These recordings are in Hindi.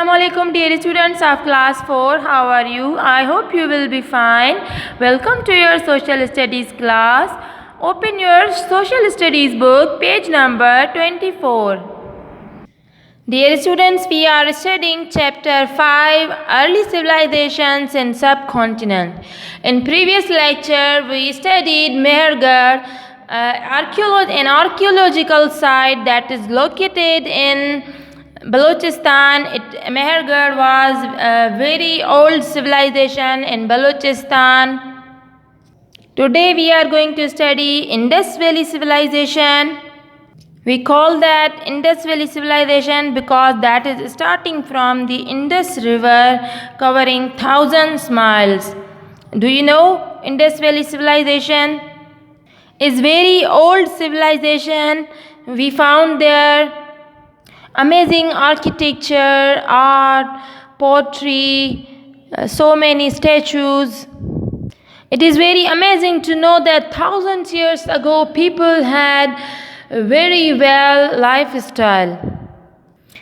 Assalamualaikum dear students of class 4. How are you? I hope you will be fine. Welcome to your social studies class. Open your social studies book, page number 24. Dear students, we are studying chapter 5, Early Civilizations in Subcontinent. In previous lecture, we studied Mehergarh, an archaeological site that is located in Balochistan. Mehergarh was a very old civilization in Balochistan. Today we are going to study Indus Valley Civilization. We call that Indus Valley Civilization because that is starting from the Indus River, covering thousands miles. Do you know Indus Valley Civilization is very old civilization. We found there amazing architecture, art, poetry, so many statues. It is very amazing to know that thousands years ago people had a very well lifestyle.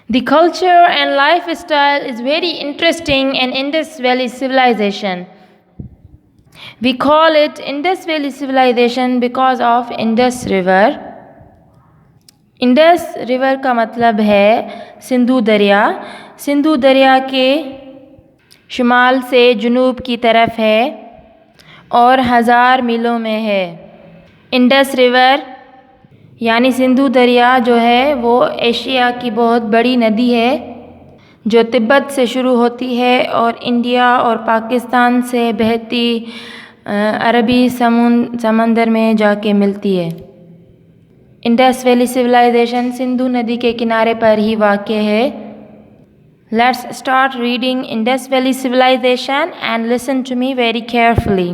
The culture and lifestyle is very interesting in Indus Valley Civilization. We call it Indus Valley Civilization because of Indus River. Indus river का मतलब है सिंधु दरिया। सिंधु दरिया के शुमाल से जुनूब की तरफ है और 1000 मीलों में है। इंडस रिवर यानी सिंधु दरिया जो है वो एशिया की बहुत बड़ी नदी है जो तिब्बत से शुरू होती है और इंडिया और पाकिस्तान से बहती अरबी समंदर में जाके मिलती है। इंडस वैली सिविलाइजेशन सिंधु नदी के किनारे पर ही वाक़ है। Let's start reading Indus valley civilization and listen to me very carefully.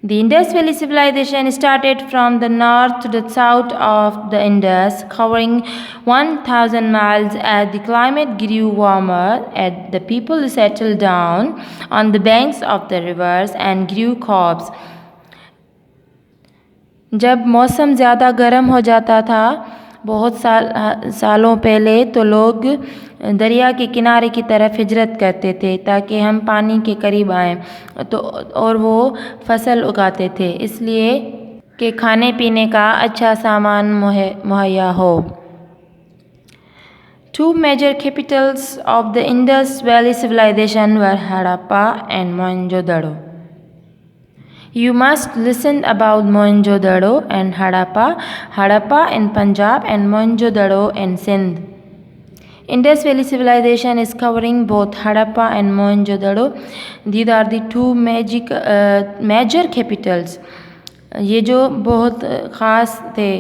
The Indus valley civilization started from the north to the south of the Indus, covering 1000 miles as the climate grew warmer, as the people settled down on the banks of the rivers and grew crops. जब मौसम ज़्यादा गर्म हो जाता था बहुत सालों पहले तो लोग दरिया के किनारे की तरफ हिजरत करते थे ताकि हम पानी के करीब आएँ तो और वो फसल उगाते थे इसलिए कि खाने पीने का अच्छा सामान मुहैया हो। Two major capitals of the Indus Valley Civilization were Harappa and Mohenjo-daro. You must listen about Mohenjo-daro and Harappa. Harappa in Punjab and Mohenjo-daro in Sindh. Indus Valley Civilization is covering both Harappa and Mohenjo-daro. These are the two major capitals. ये जो बहुत ख़ास थे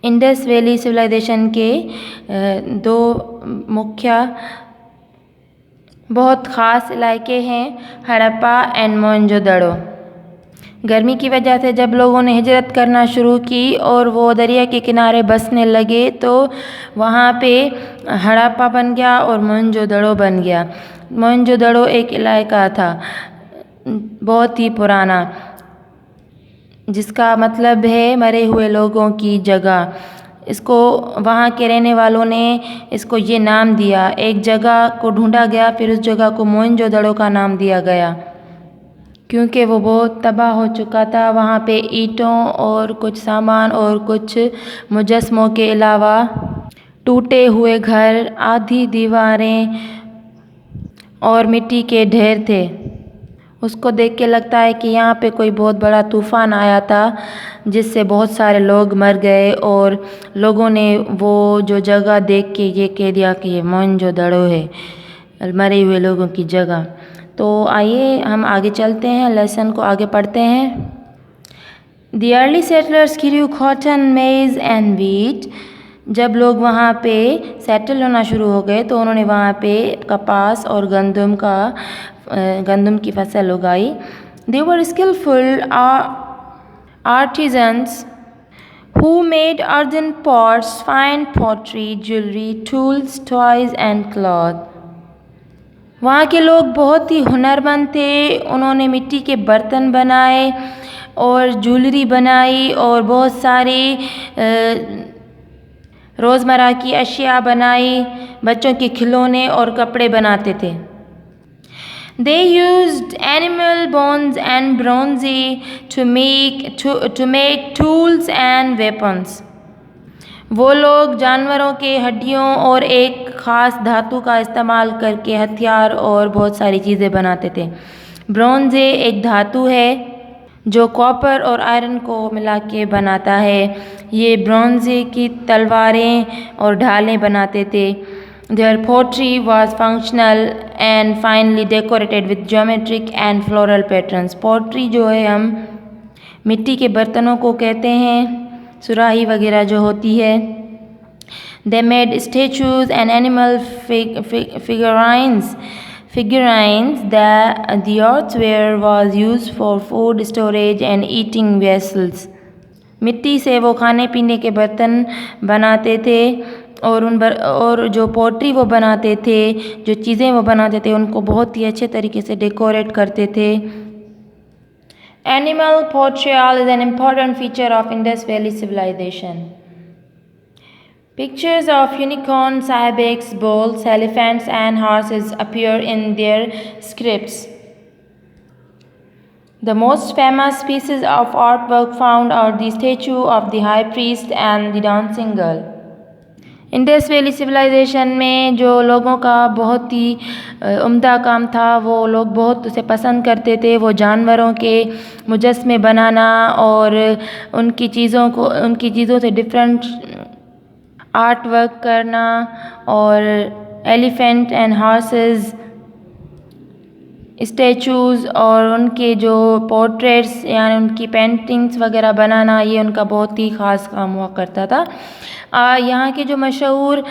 इंडस वैली सिविलाइजेशन के दो मुख्य बहुत ख़ास इलाके हैं हड़प्पा एंड मोहनजोदड़ो। गर्मी की वजह से जब लोगों ने हिजरत करना शुरू की और वो दरिया के किनारे बसने लगे तो वहाँ पे हड़प्पा बन गया और मोहनजोदड़ो बन गया। मोहनजोदड़ो एक इलाका था बहुत ही पुराना जिसका मतलब है मरे हुए लोगों की जगह। इसको वहाँ के रहने वालों ने इसको ये नाम दिया। एक जगह को ढूंढा गया फिर उस जगह को मोहनजोदड़ो का नाम दिया गया क्योंकि वो बहुत तबाह हो चुका था। वहाँ पे ईंटों और कुछ सामान और कुछ मुजस्मों के अलावा टूटे हुए घर, आधी दीवारें और मिट्टी के ढेर थे। उसको देख के लगता है कि यहाँ पे कोई बहुत बड़ा तूफ़ान आया था जिससे बहुत सारे लोग मर गए और लोगों ने वो जो जगह देख के ये कह दिया कि ये मोहनजोदड़ो है मरे हुए लोगों की जगह। तो आइए हम आगे चलते हैं, लेसन को आगे पढ़ते हैं। The early settlers grew cotton, maize and wheat. जब लोग वहाँ पे सेटल होना शुरू हो गए तो उन्होंने वहाँ पे कपास और गंदम की फसल उगाई। They were skillful artisans who made earthen pots, fine pottery, jewelry, tools, toys and cloth. वहाँ के लोग बहुत ही हुनरमंद थे। उन्होंने मिट्टी के बर्तन बनाए और ज्वेलरी बनाई और बहुत सारी रोज़मर्रा की अशिया बनाई, बच्चों के खिलौने और कपड़े बनाते थे। They used animal bones and bronze to make tools and weapons. वो लोग जानवरों के हड्डियों और एक ख़ास धातु का इस्तेमाल करके हथियार और बहुत सारी चीज़ें बनाते थे। ब्रोंज़े एक धातु है जो कॉपर और आयरन को मिला के बनाता है। ये ब्रोंज़े की तलवारें और ढालें बनाते थे। Their pottery was functional and finely decorated with geometric and floral patterns. Pottery जो है हम मिट्टी के बर्तनों को कहते हैं, सुराही वगैरह जो होती है। They made statues and animal figurines. The earthware was used for food storage and eating vessels. मिट्टी से वो खाने पीने के बर्तन बनाते थे और जो पोट्री वो बनाते थे, जो चीज़ें वो बनाते थे, उनको बहुत ही अच्छे तरीके से डेकोरेट करते थे। Animal portrayal is an important feature of Indus Valley civilization. Pictures of unicorns, ibex, bulls, elephants, and horses appear in their scripts. The most famous pieces of artwork found are the statue of the high priest and the dancing girl. Indus valley civilization में जो लोगों का बहुत ही उम्दा काम था, वो लोग बहुत उसे पसंद करते थे। वो जानवरों के मुजस्मे बनाना और उनकी चीज़ों से डिफरेंट आर्ट वर्क करना और एलिफेंट एंड हॉर्सेस स्टैचूज़ और उनके जो पोर्ट्रेट्स यानी उनकी पेंटिंग्स वगैरह बनाना, ये उनका बहुत ही ख़ास काम हुआ करता था। यहाँ के जो मशहूर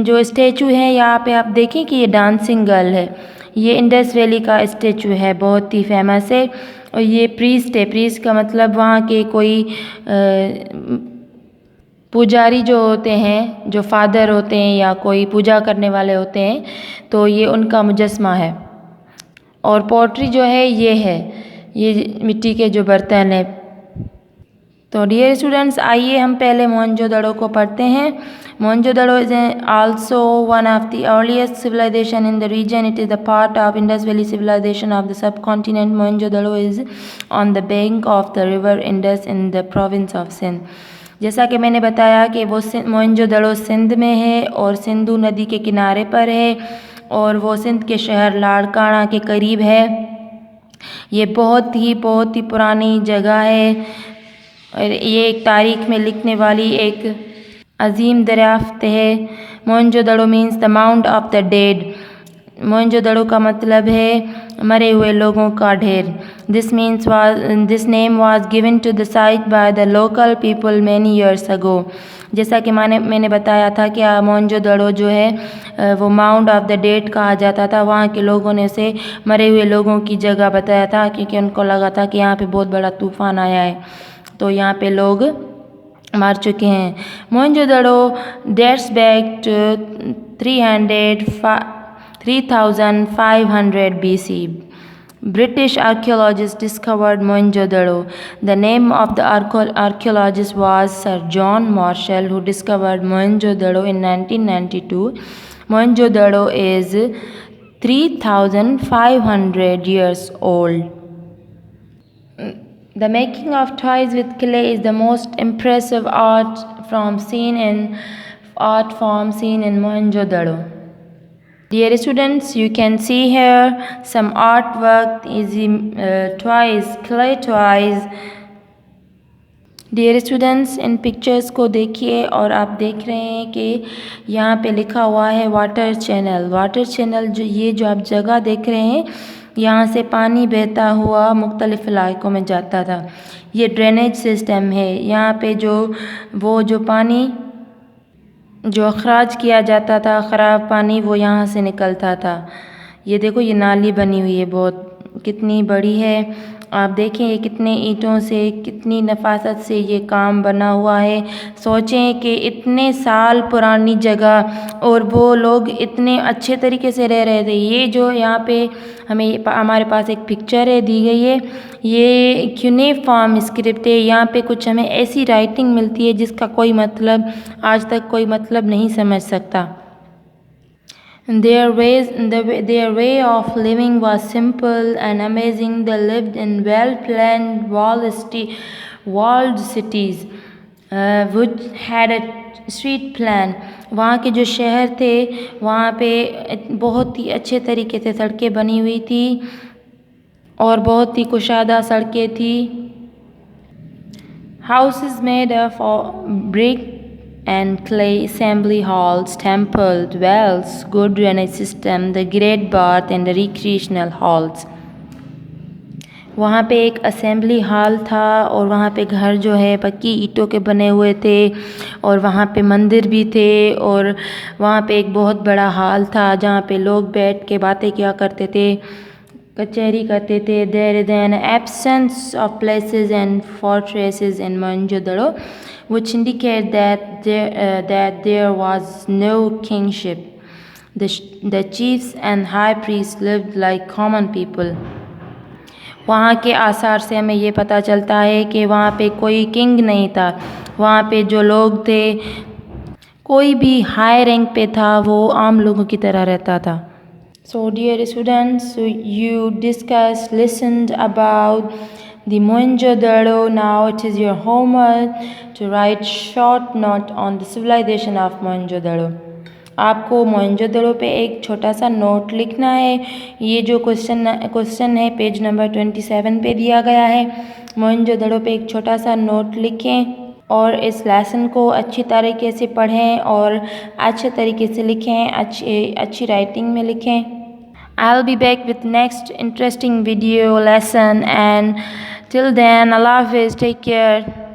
जो स्टैचू है, यहाँ पे आप देखें कि ये डांसिंग गर्ल है। ये इंडस वैली का स्टैचू है, बहुत ही फेमस है। और ये प्रीस्ट है। प्रीस्ट का मतलब वहाँ के कोई पुजारी जो होते हैं, जो फादर होते हैं या कोई पूजा करने वाले होते हैं, तो ये उनका मुजस्मा है। और पोट्री जो है ये मिट्टी के जो बर्तन है। तो डियर स्टूडेंट्स, आइए हम पहले मोहनजोदड़ो को पढ़ते हैं। Mohenjodaro is also one of the earliest civilization in the region. It is the part of Indus valley civilization of the subcontinent. Mohenjodaro is on the bank of the river Indus in the province of Sindh. जैसा कि मैंने बताया कि वो मोहनजोदड़ो सिंध में है और सिंधु नदी के किनारे पर है और वो सिंध के शहर लाड़काना के करीब है। ये बहुत ही पुरानी जगह है और ये एक तारीख में लिखने वाली एक अजीम दरियाफ्त है। Mohenjodaro means the mount of the dead. Mohenjodaro का मतलब है मरे हुए लोगों का ढेर. This name was given to the site by the local people many years ago. जैसा कि मैंने बताया था कि मोहनजोदड़ो जो है वो माउंट ऑफ द डेड कहा जाता था. वहाँ के लोगों ने उसे मरे हुए लोगों की जगह बताया था क्योंकि उनको लगा था कि यहाँ पे बहुत बड़ा तूफ़ान आया है, तो यहाँ पे लोग मर चुके हैं. Mohenjodaro dates back to 3500 BC. British archaeologists discovered Mohenjo-daro. The name of the archaeologist was Sir John Marshall, who discovered Mohenjo-daro in 1992. Mohenjo-daro is 3,500 years old. The making of toys with clay is the most impressive art form seen in Mohenjo-daro. Dear students, you can see here some artwork, toys, clay toys. Dear students, in pictures को देखिए और आप देख रहे हैं कि यहाँ पे लिखा हुआ है वाटर चैनल. वाटर चैनल जो आप जगह देख रहे हैं, यहाँ से पानी बहता हुआ मुख्तलिफ इलाकों में जाता था. ये ड्रेनेज सिस्टम है. यहाँ पे जो पानी जो अखराज किया जाता था, ख़राब पानी, वो यहाँ से निकलता था. ये देखो, ये नाली बनी हुई है, बहुत कितनी बड़ी है आप देखें ये कितने ईंटों से, कितनी नफासत से ये काम बना हुआ है। सोचें कि इतने साल पुरानी जगह और वो लोग इतने अच्छे तरीके से रह रहे थे। ये जो यहाँ पे हमारे पास एक पिक्चर है दी गई है, ये क्यूनेफॉर्म स्क्रिप्ट है। यहाँ पे कुछ हमें ऐसी राइटिंग मिलती है जिसका कोई मतलब आज तक कोई मतलब नहीं समझ सकता। Their way of living was simple and amazing. They lived in well-planned walled cities, which had a street plan. वहाँ के जो शहर थे वहाँ पे बहुत ही अच्छे तरीके से सड़कें बनी हुई थी और बहुत ही कुशादा सड़कें थी। Houses made of brick and clay, assembly halls, temples, wells, good drainage system, the great bath and the recreational halls. वहाँ पे एक असेंबली हॉल था और वहाँ पे घर जो है पक्की ईंटों के बने हुए थे और वहाँ पे मंदिर भी थे और वहाँ पे एक बहुत बड़ा हॉल था जहाँ पे लोग बैठ के बातें किया करते थे, कचहरी करते थे। There is an absence of places and fortresses in Mohenjo-daro, which indicate that there was no kingship. The chiefs and high priests lived like common people. वहाँ के आसार से हमें ये पता चलता है कि वहाँ पे कोई किंग नहीं था। वहाँ पे जो लोग थे, कोई भी हाई रैंक पे था, वो आम लोगों की तरह रहता था। So dear students, you listened about the Mohenjo-daro. Now it is your homework to write short note on the civilization of Mohenjo-daro. आपको मोहनजोदड़ो पे एक छोटा सा नोट लिखना है। ये जो क्वेश्चन है पेज नंबर 27 पे दिया गया है। मोहनजोदड़ो पे एक छोटा सा नोट लिखें और इस लेसन को अच्छी तरीके से पढ़ें और अच्छे तरीके से लिखें, अच्छी राइटिंग में लिखें। I'll be back with next interesting video lesson, and till then, Allah Hafiz, take care.